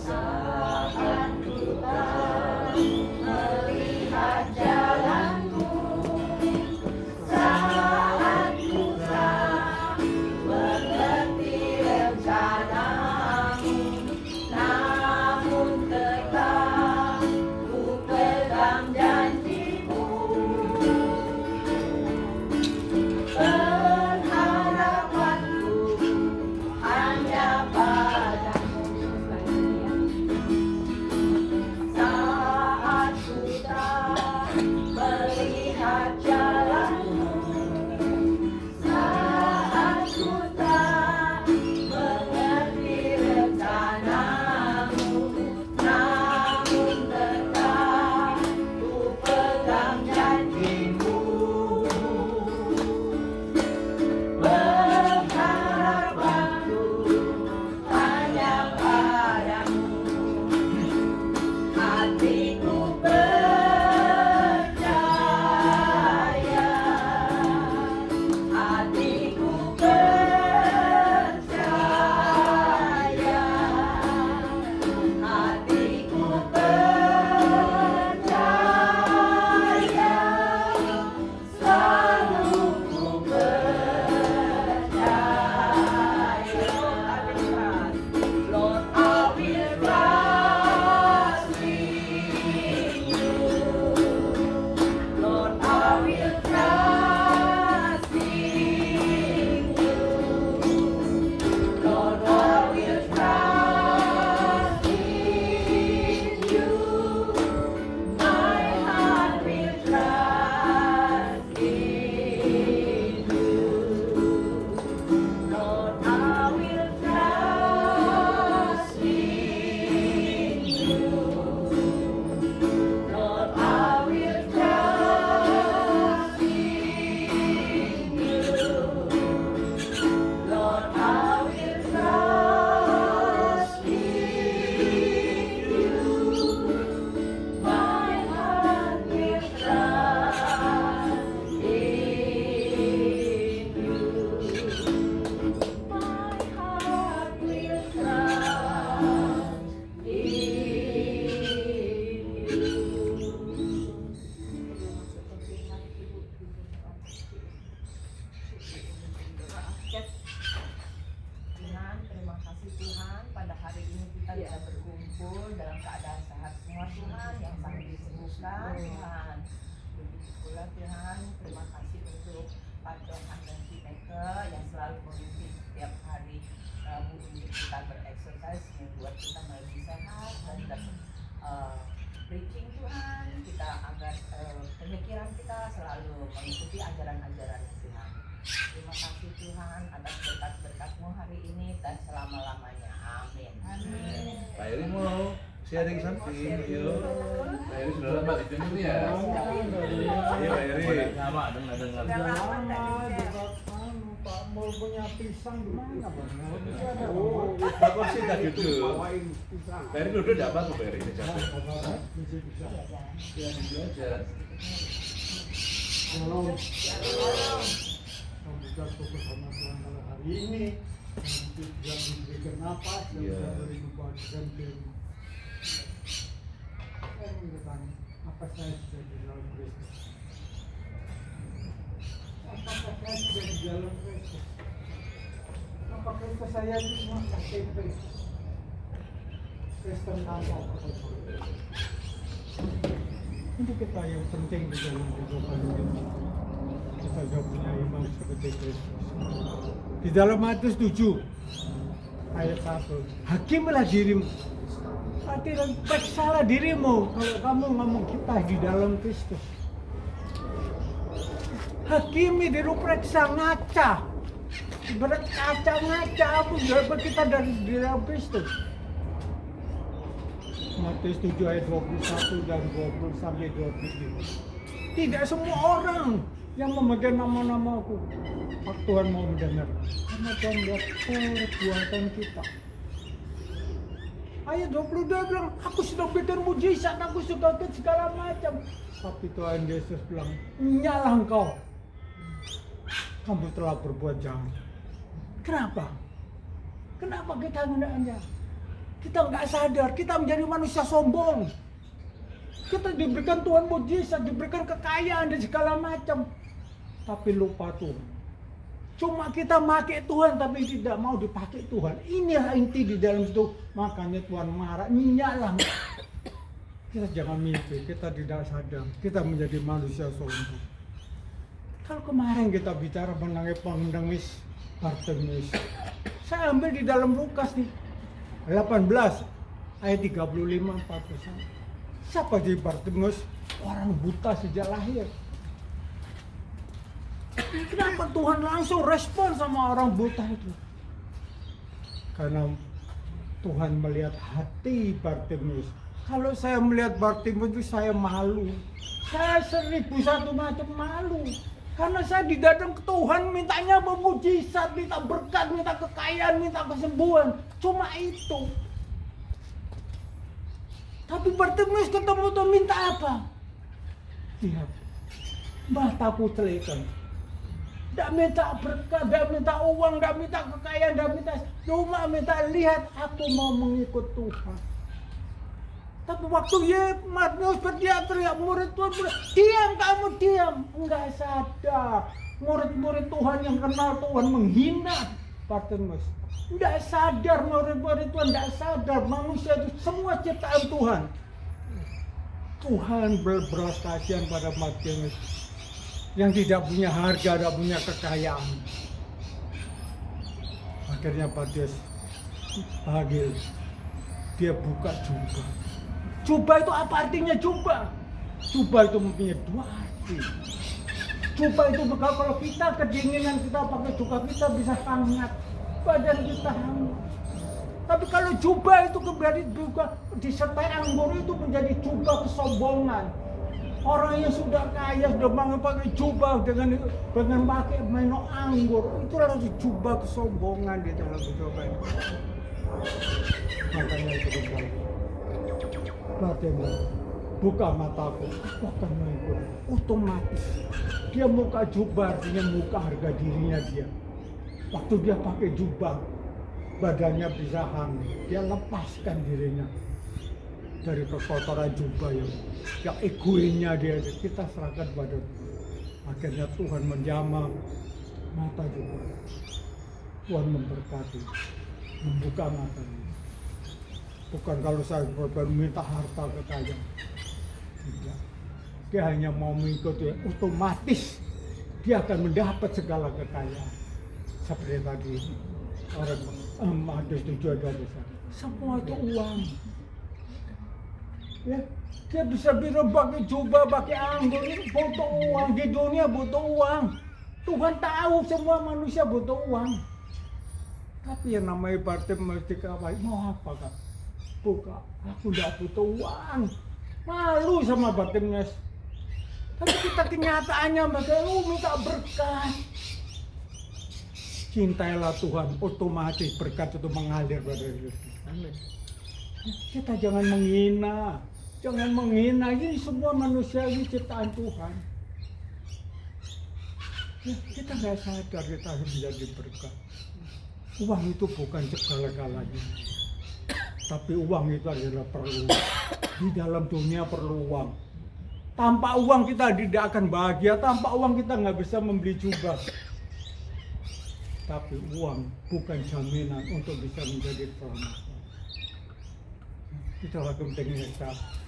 Saat ku tak melihat jalanmu, saat ku tak mengerti rencanamu, namun tetap ku pegang janjimu. Pengharapanku hanya padamu. Saat ku tak melihat jalanmu, saat ku tak mengerti rencanamu, namun tetap ku pegang janjimu. Pengharapanku hanya padamu. Hatiku percaya, hatiku percaya, hatiku percaya, selalu ku percaya. Lord, I will trust in you. Lord, I will trust in you. Lord, I will trust in you. My heart will trust in you. Lord, I will trust in you. Lord, I will trust in you. Lord, I will trust in you. My heart will trust in you. My heart will trust in Tuhan, terima kasih Tuhan, pada hari ini kita bisa berkumpul dalam keadaan sehat semua Tuhan, yang sakit disembuhkan Tuhan. Begitu pula Tuhan, terima kasih untuk Pak Johan dan Cineke yang selalu memimpin setiap hari untuk kita bereksersis, membuat kita lebih sehat dan dapat preaching Tuhan, kita agar pemikiran kita selalu mengikuti ajaran-ajaran Tuhan. Terima kasih Tuhan atas berkat-berkat-Mu hari ini dan selama-lamanya. Amin. Amin. Pak Eri mau sharing something, yuk. Pak Eri sudah lama di sini ya. Iya Pak Eri. Lama dengar. Pak mau punya pisang di mana Bang? Oh, Bapak sih tak gitu. Bawain pisang. Pak Eri duduk tidak apa-apa Pak Eri ini capek. Bisa. Ya belajar. Kalau kita fokus sama Tuhan pada hari ini, nanti juga diberikan napas dan Iya. bisa beri kebahagiaan tim. Saya mengatakan apa saya sudah di dalam Kristus. Apakah saya sudah di dalam Kristus? Apakah itu saya cuma KTP? Kristen tanpa apa-apa. Itu kita yang penting di dalam kehidupan ini. Kita juga punya iman seperti Kristus. Di dalam Matius 7 ayat 1, hakimilah dirimu. Periksalah dirimu kalau kamu ngomong kita di dalam Kristus. Hakimi diri periksa ngaca. Ibarat kaca ngaca, apa berapa kita dari di dalam Kristus. Matius 7 ayat 21 dan 20 sampai 23. Tidak semua orang yang memegang nama-namaku Tuhan mau mendengar, karena Tuhan lihat perbuatan kita. Ayat 22 bilang, aku sudah bikin mujizat, aku sudah bikin segala macam. Tapi Tuhan Yesus bilang, nyalah engkau. kamu telah berbuat jahat. Kenapa? Kenapa kita hendaknya? Kita nggak sadar, kita menjadi manusia sombong. Kita diberikan Tuhan mujizat, diberikan kekayaan dan segala macam. Tapi lupa Tuhan. Cuma kita pakai Tuhan tapi tidak mau dipakai Tuhan. Inilah inti di dalam itu. Makanya Tuhan marah, nyala. Kita jangan mimpi, kita tidak sadar. Kita menjadi manusia sombong. Kalau kemarin kita bicara mengenai pengemis Bartimeus, saya ambil di dalam Lukas nih 18 ayat 35-41. Siapa sih Bartimeus? Orang buta sejak lahir. Kenapa Tuhan langsung respon sama orang buta itu? Karena Tuhan melihat hati Bartimeus. Kalau saya melihat Bartimeus itu saya malu. Saya 1001 macam malu. Karena saya didatang ke Tuhan mintanya mujizat, minta berkat, minta kekayaan, minta kesembuhan. Cuma itu. Tapi Bartimeus ketemu Tuhan minta apa? Lihat, mataku celikan. Tidak minta berkat, tidak minta uang, tidak minta kekayaan, tidak minta, cuma minta lihat aku mau mengikut Tuhan. Tapi waktu Bartimeus berteriak, murid Tuhan bilang, diam kamu diam. Enggak sadar, murid-murid Tuhan yang kenal Tuhan menghina Bartimeus. Enggak sadar, murid-murid Tuhan enggak sadar, manusia itu semua ciptaan Tuhan. Tuhan berbelas kasihan pada Bartimeus yang tidak punya harga, tidak punya kekayaan. Akhirnya Bartimeus panggil, dia buka jubah. Jubah itu apa artinya jubah? Jubah itu mempunyai dua arti. Jubah itu kalau kita kedinginan kita pakai jubah kita bisa hangat, badan kita hangat. Tapi kalau jubah itu kembali juga disertai anggur itu menjadi jubah kesombongan. Orang yang sudah kaya sudah bangun pakai jubah dengan pakai meno anggur, itu adalah jubah kesombongan di dalam jubah itu. Makanya itu kembali. Bartimeus, buka mataku, aku akan mengikut. Otomatis dia buka jubah, artinya buka harga dirinya dia. Waktu dia pakai jubah, badannya bisa hangat. Dia lepaskan dirinya dari kekotoran jubah yang egoinnya dia. Kita serahkan pada Tuhan. Akhirnya Tuhan menjamah mata jubah. Tuhan memberkati, membuka matanya. Bukan kalau saya minta harta kekayaan. Tidak. Dia hanya mau mengikuti, otomatis dia akan mendapat segala kekayaan. Seperti tadi orang ada 7 ada besar. Semua itu uang. Ya, dia bisa bilang pakai jubah, pakai anggur, itu butuh uang. Di dunia butuh uang. Tuhan tahu semua manusia butuh uang. Tapi yang namanya Bartimeus dikawal, mau apa kak? Buka, aku tidak butuh uang. Malu sama Bartimeus. Tapi kita kenyataannya lu minta berkat. Cintailah Tuhan, otomatis berkat itu mengalir pada diri kita. Amin. Kita jangan menghina. Jangan menghina, ini semua manusia ini ciptaan Tuhan. Ya, kita nggak sadar kita harus menjadi berkat. Uang itu bukan segala-galanya. Tapi uang itu adalah perlu. Di dalam dunia perlu uang. Tanpa uang kita tidak akan bahagia. Tanpa uang kita nggak bisa membeli jubah. Tapi uang bukan jaminan untuk bisa menjadi keselamatan. Kita lakukan dengan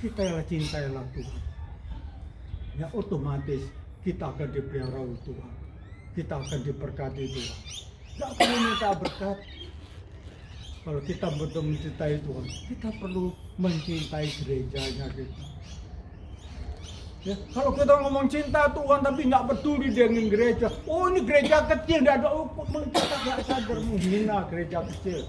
kita cintailah Tuhan. Ya otomatis kita akan dipelihara oleh Tuhan. Kita akan diberkati Tuhan. Tidak perlu minta berkat. Kalau kita betul mencintai Tuhan, kita perlu mencintai gerejanya kita. Ya, kalau kita ngomong cinta Tuhan tapi nggak peduli dengan gereja, oh ini gereja kecil, nggak ada hukum, kita nggak sadar menghina gereja kecil.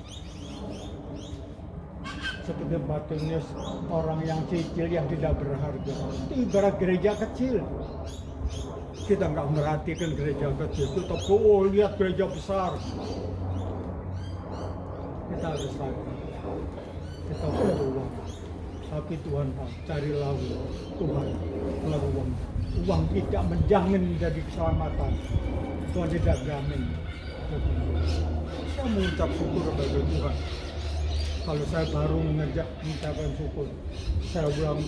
Seperti Bartimeus, orang yang kecil yang tidak berharga, itu ibarat gereja kecil. Kita nggak merhatikan gereja kecil, kita lihat gereja besar. Kita harus sadar, kita butuh uang. Tapi Tuhan tahu, carilah Tuhan melalui uang. Uang tidak menjamin menjadi keselamatan. Tuhan tidak jamin. Saya mengucap syukur kepada Tuhan. Kalau saya baru mengucapkan syukur, saya ulang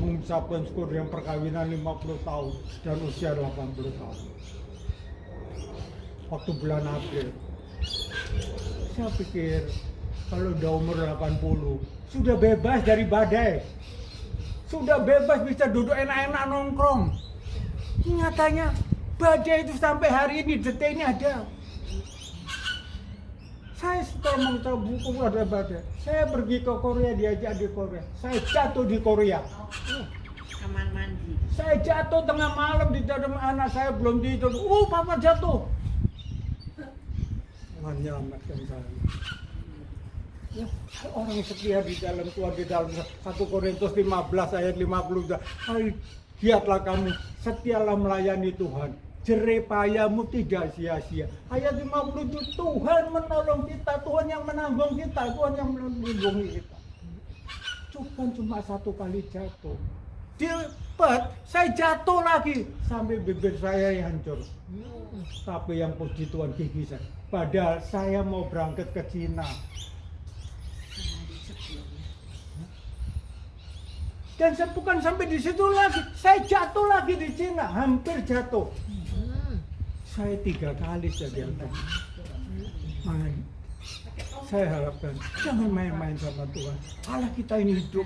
mengucapkan syukur yang perkawinan 50 tahun dan usia 80 tahun. Waktu bulan April, saya pikir kalau udah umur 80, sudah bebas dari badai. Sudah bebas bisa duduk enak-enak nongkrong. Nyatanya badai itu sampai hari ini, detik ini ada. Saya setelah mengetahui buku ada badai, saya pergi ke Korea, diajak di Korea. Saya jatuh di Korea. Kamar mandi. Saya jatuh tengah malam di dalam anak saya belum tidur. Papa jatuh. Tuhan menyelamatkan saya. Ya, orang setia di dalam Tuhan, di dalam 1 Korintus 15 ayat 50. Lihatlah kamu, setialah melayani Tuhan. Jerih payamu tidak sia-sia. Ayat 57, Tuhan menolong kita, Tuhan yang menanggung kita, Tuhan yang melindungi kita. Cuma 1 kali jatuh. Saya jatuh lagi sampai bibir saya yang hancur. Tapi yang puji Tuhan gigi saya. Padahal saya mau berangkat ke Cina. Dan saya bukan sampai di situ lagi, saya jatuh lagi di Cina, hampir jatuh. Saya 3 kali saya jatuh. Makanya saya harapkan jangan main-main sama Tuhan. Allah kita ini hidup.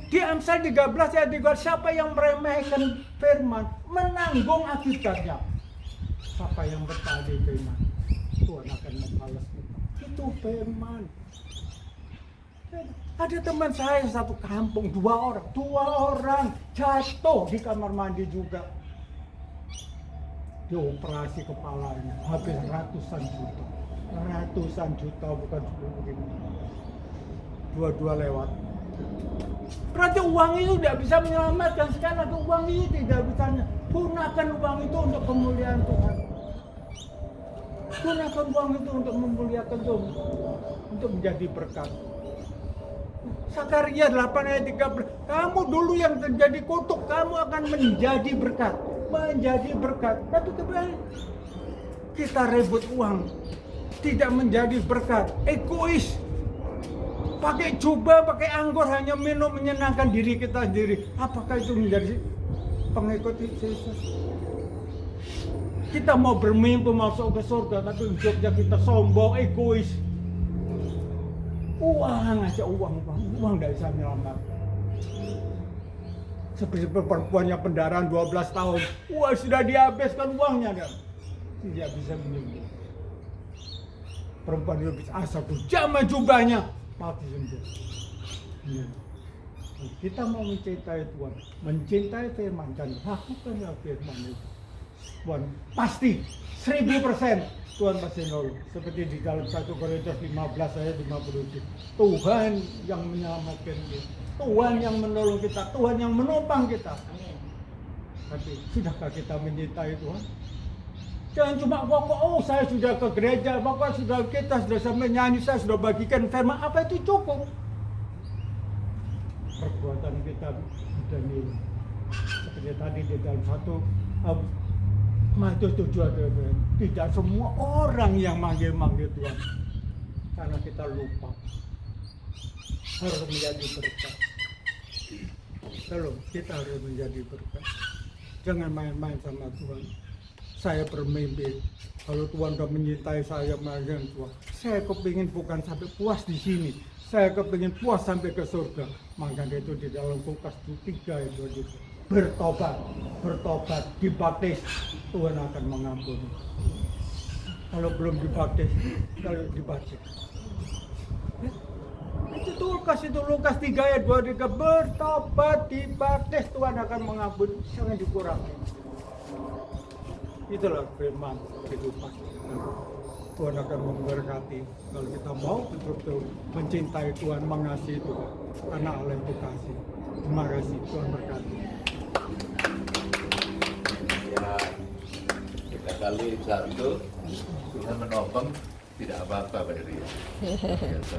Di Amsal 13 ayat 3, siapa yang meremehkan firman menanggung akibatnya. Siapa yang bertali firman, Tuhan akan membalas kita. Itu firman. Ada teman saya satu kampung, 2 orang jatuh di kamar mandi juga. Dioperasi kepalanya, habis ratusan juta bukan 10.000. Dua-dua lewat. Berarti uang itu tidak bisa menyelamatkan. Sekali lagi uang itu tidak bisa. Gunakan uang itu untuk kemuliaan Tuhan. Gunakan uang itu untuk memuliakan Tuhan, untuk menjadi berkat. Sakaria 8 ayat 13, kamu dulu yang terjadi kutuk, kamu akan menjadi berkat. Menjadi berkat. Tapi kembali kita rebut uang, tidak menjadi berkat. Egois. Pakai jubah, pakai anggur, hanya minum menyenangkan diri kita sendiri. Apakah itu menjadi pengikut Yesus? Kita mau bermimpi masuk ke surga, tapi hidupnya kita sombong, egois. Uang aja, uang tidak bisa menyelamatkan. Seperti perempuan yang pendarahan 12 tahun, wah sudah dihabiskan uangnya dan tidak bisa menyembuh. Perempuan itu bisa asal jamah jubahnya, mati sembuh. Ya. Kita mau mencintai Tuhan, mencintai firman dan lakukanlah firman itu. Tuhan pasti 1000% Tuhan pasti nolong. Seperti di dalam 1 Korintus 15 ayat 57. Tuhan yang menyelamatkan kita, Tuhan yang menolong kita, Tuhan yang menopang kita. Amin. Tapi sudahkah kita mencintai Tuhan? Jangan cuma saya sudah ke gereja, kita sudah sampai nyanyi, saya sudah bagikan firman, apa itu cukup? Perbuatan kita sudah nilai. Seperti tadi di dalam 1 Matius 7 tidak semua orang yang manggil Tuhan, karena kita lupa harus menjadi berkat. Kalau kita harus menjadi berkat, jangan main-main sama Tuhan. Saya bermimpi kalau Tuhan sudah mencintai saya, mengenal Tuhan. Saya kepingin bukan sampai puas di sini, saya kepingin puas sampai ke surga. Maka itu di dalam Lukas 3 itu bertobat, dibaptis, Tuhan akan mengampuni. Kalau belum dibaptis, kalau dibaptis. Itu Lukas 3 ayat 23, bertobat, dibaptis, Tuhan akan mengampuni, jangan dikurangi. Itulah firman kehidupan. Tuhan akan memberkati kalau kita mau betul-betul mencintai Tuhan, mengasihi Tuhan, karena Allah itu kasih. Terima kasih, Tuhan berkati. Ya, kita kali satu Tuhan menopang tidak apa-apa pada dia.